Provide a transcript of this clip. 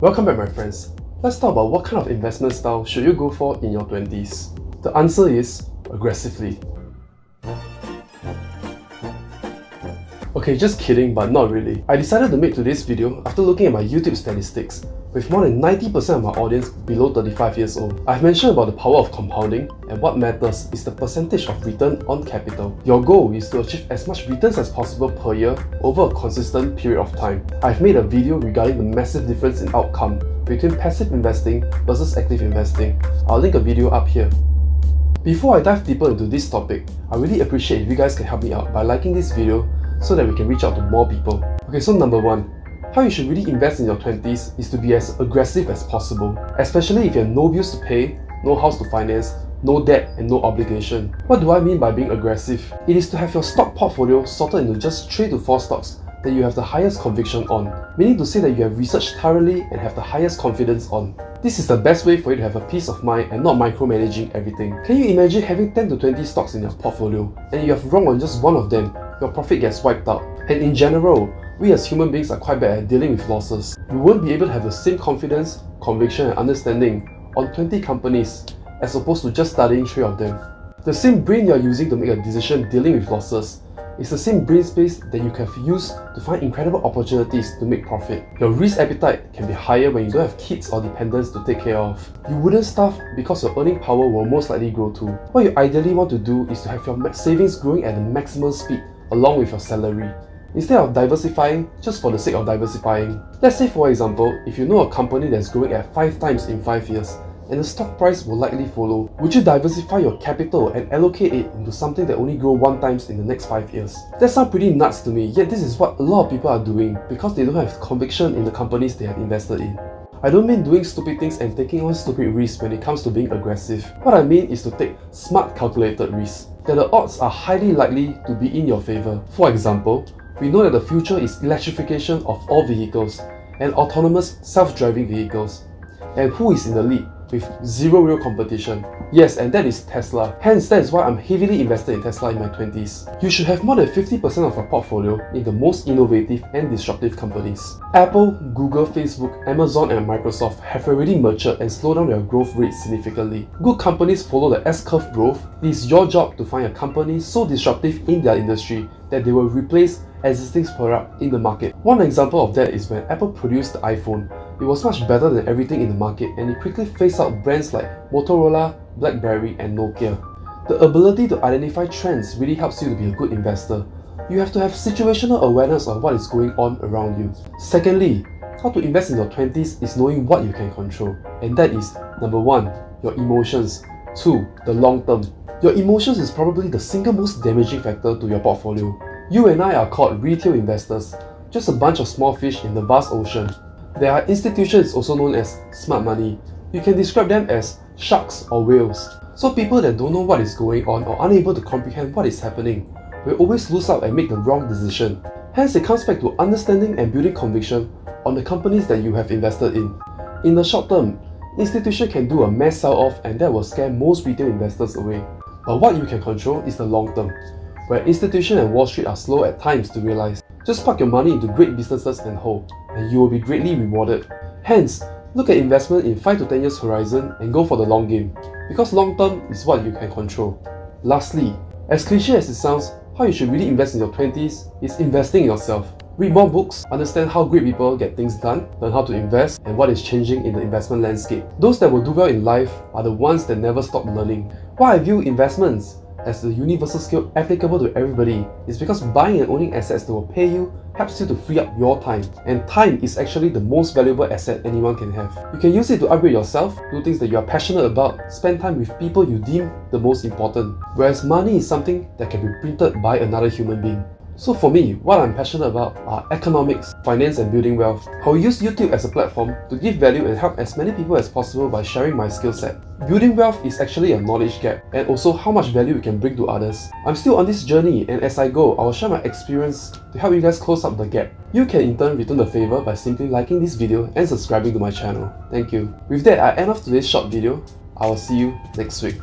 Welcome back, my friends. Let's talk about what kind of investment style should you go for in your 20s. The answer is aggressively. Okay, just kidding, but not really. I decided to make today's video after looking at my YouTube statistics. With more than 90% of my audience below 35 years old, I've mentioned about the power of compounding, and what matters is the percentage of return on capital. Your goal is to achieve as much returns as possible per year over a consistent period of time. I've made a video regarding the massive difference in outcome between passive investing versus active investing. I'll link a video up here. Before I dive deeper into this topic, I really appreciate if you guys can help me out by liking this video so that we can reach out to more people. Okay, so number one, how you should really invest in your 20s is to be as aggressive as possible, especially if you have no bills to pay, no house to finance, no debt, and no obligation. What do I mean by being aggressive? It is to have your stock portfolio sorted into just 3 to 4 stocks that you have the highest conviction on, meaning to say that you have researched thoroughly and have the highest confidence on. This is the best way for you to have a peace of mind and not micromanaging everything. Can you imagine having 10 to 20 stocks in your portfolio and you have wrong on just one of them, your profit gets wiped out? And in general, we as human beings are quite bad at dealing with losses. You won't be able to have the same confidence, conviction, and understanding on 20 companies as opposed to just studying 3 of them. The same brain you are using to make a decision dealing with losses is the same brain space that you can use to find incredible opportunities to make profit. Your risk appetite can be higher when you don't have kids or dependents to take care of. You wouldn't starve because your earning power will most likely grow too. What you ideally want to do is to have your savings growing at the maximum speed along with your salary, instead of diversifying just for the sake of diversifying. Let's say, for example, if you know a company that's growing at 5 times in 5 years and the stock price will likely follow, would you diversify your capital and allocate it into something that only grow 1 times in the next 5 years? That sounds pretty nuts to me, yet this is what a lot of people are doing because they don't have conviction in the companies they have invested in. I don't mean doing stupid things and taking on stupid risks when it comes to being aggressive. What I mean is to take smart calculated risks, that the odds are highly likely to be in your favor. For example, we know that the future is electrification of all vehicles and autonomous self-driving vehicles. And who is in the lead with zero real competition? Yes, and that is Tesla. Hence, that is why I'm heavily invested in Tesla in my 20s. You should have more than 50% of your portfolio in the most innovative and disruptive companies. Apple, Google, Facebook, Amazon, and Microsoft have already matured and slowed down their growth rate significantly. Good companies follow the S-curve growth. It is your job to find a company so disruptive in their industry that they will replace existing product in the market. One example of that is when Apple produced the iPhone. It was much better than everything in the market and it quickly phased out brands like Motorola, BlackBerry, and Nokia. The ability to identify trends really helps you to be a good investor. You have to have situational awareness of what is going on around you. Secondly, how to invest in your 20s is knowing what you can control. And that is, number 1, your emotions. 2, the long term. Your emotions is probably the single most damaging factor to your portfolio. You and I are called retail investors, just a bunch of small fish in the vast ocean. There are institutions also known as smart money. You can describe them as sharks or whales. So people that don't know what is going on or unable to comprehend what is happening will always lose out and make the wrong decision. Hence, it comes back to understanding and building conviction on the companies that you have invested in. In the short term, institutions can do a mass sell-off and that will scare most retail investors away. But what you can control is the long term, where institutions and Wall Street are slow at times to realize. Just park your money into great businesses and hold, and you will be greatly rewarded. Hence, look at investment in 5 to 10 years horizon and go for the long game, because long term is what you can control. Lastly, as cliche as it sounds, how you should really invest in your 20s is investing in yourself. Read more books, understand how great people get things done, learn how to invest, and what is changing in the investment landscape. Those that will do well in life are the ones that never stop learning. Why I view investments as the universal skill applicable to everybody is because buying and owning assets that will pay you helps you to free up your time. And time is actually the most valuable asset anyone can have. You can use it to upgrade yourself, do things that you are passionate about, spend time with people you deem the most important. Whereas money is something that can be printed by another human being. So for me, what I'm passionate about are economics, finance, and building wealth. I'll use YouTube as a platform to give value and help as many people as possible by sharing my skill set. Building wealth is actually a knowledge gap and also how much value we can bring to others. I'm still on this journey and as I go, I will share my experience to help you guys close up the gap. You can in turn return the favor by simply liking this video and subscribing to my channel. Thank you. With that, I end off today's short video. I will see you next week.